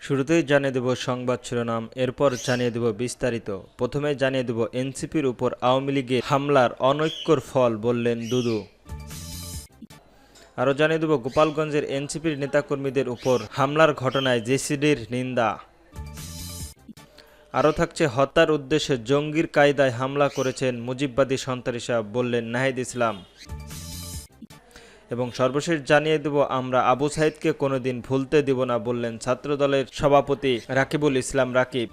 শুরুতেই জানিয়ে দেব সংবাদ শিরোনাম, এরপর জানিয়ে দেব বিস্তারিত। প্রথমে জানিয়ে দেব এনসিপির উপর আওয়ামী লীগের হামলার অনৈক্যর ফল বললেন দুদু। আরও জানিয়ে দেব গোপালগঞ্জের এনসিপির নেতাকর্মীদের উপর হামলার ঘটনায় জেসিডির নিন্দা। আরও থাকছে হত্যার উদ্দেশ্যে জঙ্গির কায়দায় হামলা করেছেন মুজিববাদী সন্ত্রাসীরা বললেন নাহিদ ইসলাম। এবং সর্বশেষ জানিয়ে দেব আমরা আবু সাইদকে কোনোদিন ভুলতে দিব না বললেন ছাত্রদলের সভাপতি রাকিবুল ইসলাম রাকিব।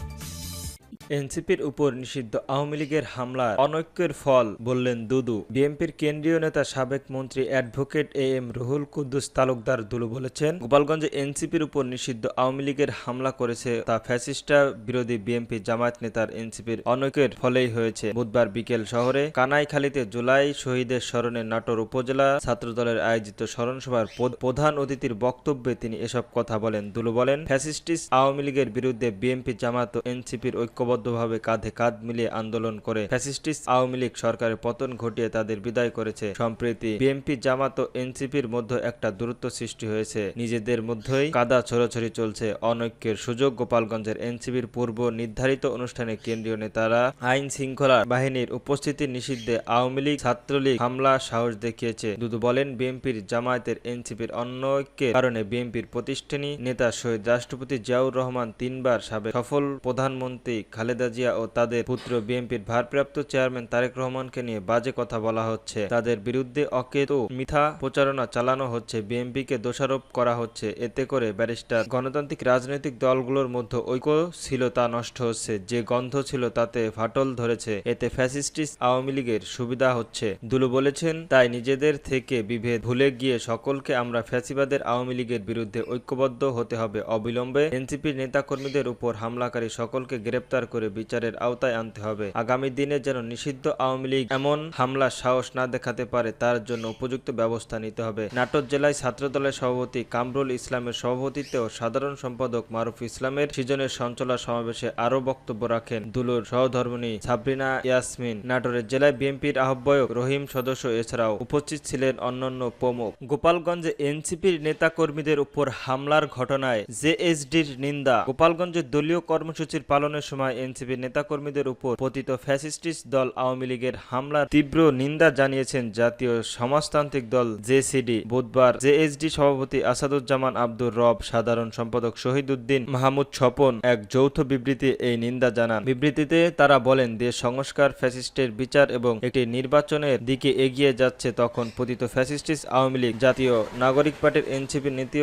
এনসিপির উপর নিষিদ্ধ আওয়ামী লীগের হামলার অনৈক্যের ফল বললেন দুদু। বিএনপির কেন্দ্রীয় নেতা সাবেক মন্ত্রী advocate A M Ruhul Quddus Talukdar Dulu বলেছেন, গোপালগঞ্জে এনসিপির উপর নিষিদ্ধ আওয়ামী লীগের হামলা করেছে তা ফ্যাসিস্টা বিরোধী বিএনপি জামায়াত নেতার এনসিপির অনৈক্যের ফলেই হয়েছে। বুধবার বিকেল শহরে কানাইখালীতে জুলাই শহীদের স্মরণে নাটোর উপজেলা ছাত্রদলের আয়োজিত স্মরণসভার প্রধান অতিথির বক্তব্যে তিনি এসব কথা বলেন। দুলু বলেন, ফ্যাসিস্টিস্ট আওয়ামী লীগের বিরুদ্ধে বিএনপি জামায়াত ও এনসিপির ঐক্যবদ্ধভাবে কাঁধে কাঁধ মিলিয়ে আন্দোলন করে ফ্যাসিস্টিস্ট আওয়ামী লীগ সরকারের পতন ঘটিয়ে তাদের বিদায় করেছে। সম্প্রতি বিএনপি জামাত ও এনসিপির মধ্যে একটা দূরত্ব সৃষ্টি হয়েছে। নিজেদের মধ্যেই কাদা ছড়াছড়ি চলছে। অনৈক্যের সুযোগ গোপালগঞ্জের এনসিপির পূর্ব নির্ধারিত অনুষ্ঠানে কেন্দ্রীয় নেতারা আইন শৃঙ্খলা বাহিনীর উপস্থিতি নিষিদ্ধে আওয়ামী লীগ ছাত্রলীগ হামলা সাহস দেখিয়েছে। দুদু বলেন, বিএনপির জামায়াতের এনসিপির অনৈক্যের কারণে বিএনপির প্রতিষ্ঠানী নেতা শহীদ রাষ্ট্রপতি জিয়াউর রহমান, তিনবার সাবেক সফল প্রধানমন্ত্রী খালেদা জিয়া ও তাদের পুত্র বিএনপির ভারপ্রাপ্ত চেয়ারম্যান তারেক রহমানকে নিয়ে বাজে কথা বলা হচ্ছে। তাদের বিরুদ্ধে অকেতু মিথ্যা প্রচারণা চালানো হচ্ছে। বিএনপিকে দোষারোপ করা হচ্ছে। এতে করে ব্যারিস্টার গণতান্ত্রিক রাজনৈতিক দলগুলোর মধ্যে ঐক্য ছিল তা নষ্ট হচ্ছে। যে গন্ধ ছিল তাতে ফাটল ধরেছে। এতে ফ্যাসিস্টিস্ট আওয়ামী লীগের সুবিধা হচ্ছে। দুলু বলেছেন, তাই নিজেদের থেকে বিভেদ ভুলে গিয়ে সকলকে আমরা ফ্যাসিবাদের আওয়ামী লীগের বিরুদ্ধে ঐক্যবদ্ধ হতে হবে। অবিলম্বে এনসিপির নেতাকর্মীদের উপর হামলাকারী সকলকে গ্রেপ্তার করে বিচারের আওতায় আনতে হবে। আগামী দিনে যেন নিষিদ্ধ আওয়ামী লীগ এমন হামলার সাহস না দেখাতে পারে তার জন্য উপযুক্ত ব্যবস্থা নিতে হবে। নাটোর জেলায় ছাত্রদলের সভাপতি কামরুল ইসলামের সভাপতিত্বে ও সাধারণ সম্পাদক মারুফ ইসলামের সৃজনের সঞ্চালক সমাবেশে আরও বক্তব্য রাখেন দুলুর সহধর্মিণী সাবরিনা ইয়াসমিন। নাটোরের জেলায় বিএনপির আহ্বায়ক রহিম সদস্য এছাড়াও উপস্থিত ছিলেন অন্যান্য প্রমুখ। গোপালগঞ্জে এনসিপির নেতাকর্মীদের উপর হামলার ঘটনায় জেএসডির নিন্দা। গোপালগঞ্জের দলীয় কর্মসূচির পালনের সময় এনসিপির নেতাকর্মীদের উপর পতিত ফ্যাসিস্টিস্ট দল আওয়ামী লীগের হামলার তীব্র নিন্দা জানিয়েছেন জাতীয় সমাজতান্ত্রিক দল জেসিডি। বুধবার জেএসডি সভাপতি আসাদুজ্জামান আব্দুর রব, সাধারণ সম্পাদক শহীদ উদ্দিন মাহমুদ স্বপন এক যৌথ বিবৃতি এই নিন্দা জানান। বিবৃতিতে তারা বলেন, দেশ সংস্কার, ফ্যাসিস্টের বিচার এবং একটি নির্বাচনের দিকে এগিয়ে যাচ্ছে, তখন পতিত ফ্যাসিস্টিস্ট আওয়ামী লীগ জাতীয় নাগরিক পার্টির এনসিপির নীতি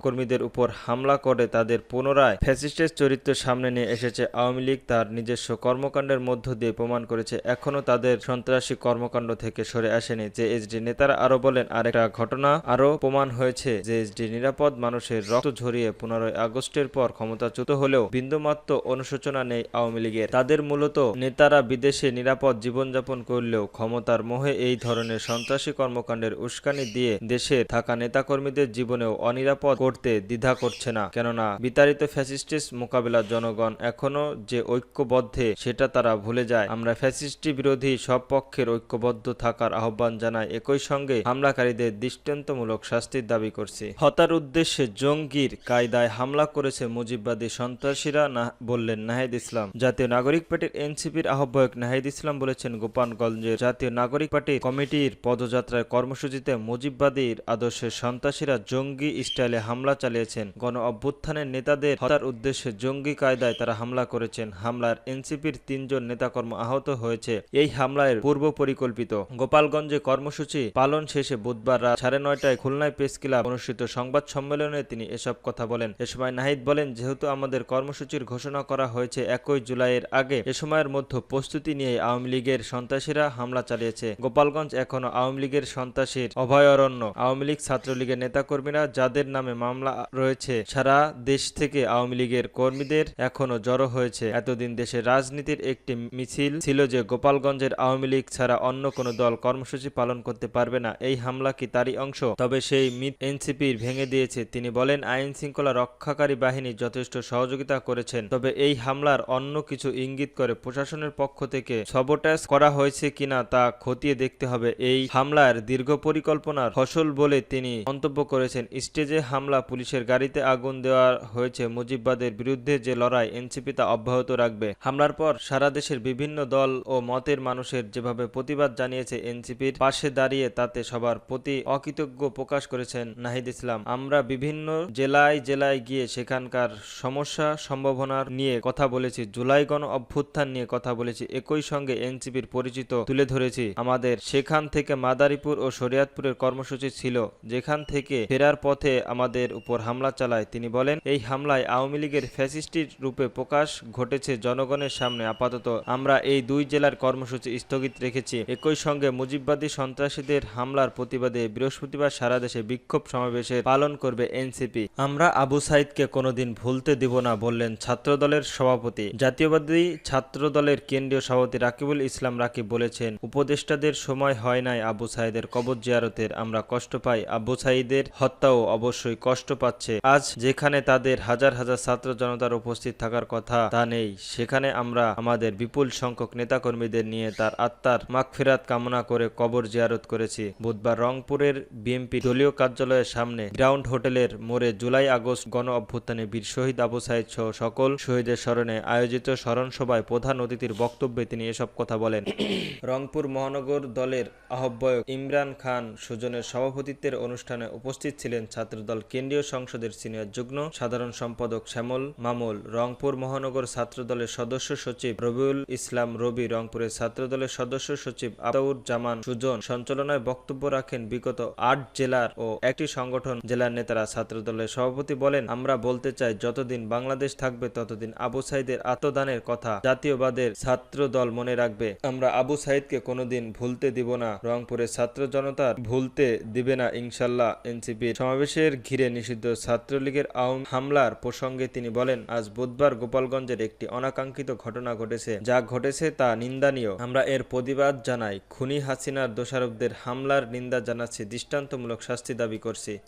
কর্মীদের উপর হামলা করে তাদের পুনরায় ফ্যাসিস্টের চরিত্র সামনে নিয়ে এসেছে। আওয়ামী লীগ তার নিজস্ব কর্মকাণ্ডের মধ্য দিয়ে প্রমাণ করেছে এখনও তাদের সন্ত্রাসী কর্মকাণ্ড থেকে সরে আসেনি। জেএসডি নেতারা আরো বলেন, আরেকটা ঘটনা আরো প্রমাণ হয়েছে জেএসডি নিরাপদ মানুষের রক্ত ঝরিয়ে 15 আগস্টের পর ক্ষমতাচ্যুত হলেও বিন্দুমাত্র অনুশোচনা নেই আওয়ামী লীগের। তাদের মূলত নেতারা বিদেশে নিরাপদ জীবনযাপন করলেও ক্ষমতার মোহে এই ধরনের সন্ত্রাসী কর্মকাণ্ডের উস্কানি দিয়ে দেশের থাকা নেতাকর্মীদের জীবনেও অনিরাপদ করতে দ্বিধা করছে না। কেননা বিতাড়িত ফ্যাসিস্টিস মোকাবিলার জনগণ এখনো যে ঐক্যবদ্ধে সেটা তারা ভুলে যায়। আমরা ফ্যাসিস্টি বিরোধী সব পক্ষের ঐক্যবদ্ধ থাকার আহ্বান জানাই। একই সঙ্গে হামলাকারীদের দৃষ্টান্তমূলক শাস্তির দাবি করছি। হত্যার উদ্দেশ্যে জঙ্গির কায়দায় হামলা করেছে মুজিববাদী সন্ত্রাসীরা বললেন নাহিদ ইসলাম। জাতীয় নাগরিক পার্টির এনসিপির আহ্বায়ক নাহিদ ইসলাম বলেছেন, গোপালগঞ্জের জাতীয় নাগরিক পার্টি কমিটির পদযাত্রার কর্মসূচিতে মুজিববাদীর আদর্শের সন্ত্রাসীরা জঙ্গি স্টাইলে হামলা চালিয়েছেন। গণ অভ্যুত্থানের নেতাদের হত্যার উদ্দেশ্যে জঙ্গি কায়দায় তারা হামলা করেছেন। হামলার এনসিপির 3 জন নেতাকর্মী আহত হয়েছে। এই হামলার পূর্ব পরিকল্পিত। গোপালগঞ্জে কর্মসূচি পালন শেষে বুধবার রাত 9:30টায় খুলনায় প্রেস ক্লাব অনুষ্ঠিত সংবাদ সম্মেলনে তিনি এসব কথা বলেন। এ সময় নাহিদ বলেন, যেহেতু আমাদের কর্মসূচির ঘোষণা করা হয়েছে 1 জুলাইয়ের আগে, এ সময়ের মধ্যে প্রস্তুতি নিয়ে আওয়ামী লীগের সন্ত্রাসীরা হামলা চালিয়েছে। গোপালগঞ্জ এখনো আওয়ামী লীগের সন্ত্রাসীর অভয়ারণ্য। আওয়ামী লীগ ছাত্রলীগের নেতাকর্মীরা যাদের নামে মামলা রয়েছে সারা দেশ থেকে আওয়ামী লীগের কর্মীদের এখনো জড়ো হয়েছে। এত এতদিন দেশের রাজনীতির একটি মিছিল ছিল যে গোপালগঞ্জের আওয়ামী লীগ ছাড়া অন্য কোনো দল কর্মসূচি পালন করতে পারবে না। এই হামলা কি তারই অংশ? তবে সেই মিথ এনসিপির ভেঙে দিয়েছে। তিনি বলেন, আইন শৃঙ্খলা রক্ষাকারী বাহিনী যথেষ্ট সহযোগিতা করেছেন, তবে এই হামলার অন্য কিছু ইঙ্গিত করে প্রশাসনের পক্ষ থেকে সাবোটাজ করা হয়েছে কিনা তা খতিয়ে দেখতে হবে। এই হামলার দীর্ঘ পরিকল্পনার ফসল বলে তিনি মন্তব্য করেছেন। স্টেজে হামলা, পুলিশের গাড়িতে আগুন দেওয়া হয়েছে। মুজিববাদের বিরুদ্ধে যে লড়াই এনসিপি তা অব্যাহত রাখবে। হামলার পর সারা দেশের বিভিন্ন দল ও মতের মানুষের যেভাবে প্রতিবাদ জানিয়েছে এনসিপির পাশে দাঁড়িয়ে, তাতে সবার প্রতি অকৃতজ্ঞ প্রকাশ করেছেন নাহিদ ইসলাম। আমরা বিভিন্ন জেলায় জেলায় গিয়ে সেখানকার সমস্যা সম্ভাবনার নিয়ে কথা বলেছি, জুলাই গণ অভ্যুত্থান নিয়ে কথা বলেছি, একই সঙ্গে এনসিপির পরিচিত তুলে ধরেছি। আমাদের সেখান থেকে মাদারীপুর ও শরীয়তপুরের কর্মসূচি ছিল, যেখান থেকে ফেরার পথে আমাদের উপর হামলা চালায়। তিনি বলেন, এই হামলায় আওয়ামী লীগের ফ্যাসিস্টের রূপে প্রকাশ ঘটেছে জনগণের সামনে। আপাতত আমরা এই দুই জেলার কর্মসূচি স্থগিত রেখেছি। একই সঙ্গে মুজিববাদী সন্ত্রাসীদের হামলার প্রতিবাদে বৃহস্পতিবার সারা দেশে বিক্ষোভ সমাবেশের পালন করবে এনসিপি। আমরা আবু সাইদকে কোনোদিন ভুলতে দিব না বললেন ছাত্রদলের সভাপতি। জাতীয়বাদী ছাত্রদলের কেন্দ্রীয় সভাপতি রাকিবুল ইসলাম রাকিব বলেছেন, উপদেষ্টাদের সময় হয় নাই আবু সাইদের কবর জিয়ারতের। আমরা কষ্ট পাই। আবু সাইদের হত্যাও অবশ্যই কষ্ট পাচ্ছে। আজ যেখানে তাদের হাজার হাজার ছাত্র জনতার উপস্থিত থাকার কথা তা নেই, সেখানে আমরা আমাদের বিপুল সংখ্যক নেতাকর্মীদের নিয়ে তার আত্মার মাগফিরাত কামনা করে কবর জিয়ারত করেছি। বুধবার রংপুরের বিএনপি দলীয় কার্যালয়ের সামনে গ্রাউন্ড হোটেলের মোড়ে জুলাই আগস্ট গণ অভ্যুত্থানে বীর শহীদ আবু সাইদ সহ সকল শহীদের স্মরণে আয়োজিত স্মরণ সভায় প্রধান অতিথির বক্তব্যে তিনি এসব কথা বলেন। রংপুর মহানগর দলের আহ্বায়ক ইমরান খান সুজনের সভাপতিত্বের অনুষ্ঠানে উপস্থিত ছিলেন ছাত্রদল কেন্দ্রীয় সংসদের সিনিয়র যুগ্ম সাধারণ সম্পাদক শ্যামল মামুল, রংপুর মহানগর ছাত্রদলের সদস্য সচিব রবিউল ইসলাম রবি, রংপুরের ছাত্রদলের সদস্য সচিব আতাউর জামান সুজন। সঞ্চালনায় বক্তব্য রাখেন বিগত 8 জেলার ও একটি সংগঠন জেলার নেতারা। ছাত্রদলের সভাপতি বলেন, আমরা বলতে চাই, যতদিন বাংলাদেশ থাকবে ততদিন আবু সাইদের আত্মদানের কথা জাতীয়বাদের ছাত্রদল মনে রাখবে। আমরা আবু সাইদকে কোনোদিন ভুলতে দিব না। রংপুরের ছাত্র জনতার ভুলতে দিবে না ইনশাল্লাহ। এনসিপির সমাবেশের ঘিরে নিষিদ্ধ ছাত্রলীগের হামলার প্রসঙ্গে তিনি বলেন, আজ বুধবার গোপালগঞ্জের একটি অনাকাঙ্ক্ষিত ঘটনা ঘটেছে। যা ঘটেছে তা নিন্দানীয়। আমরা এর প্রতিবাদ জানাই। খুনি হাসিনার দোষারোপদের হামলার নিন্দা জানাচ্ছি, দৃষ্টান্তমূলক শাস্তি দাবি করছি।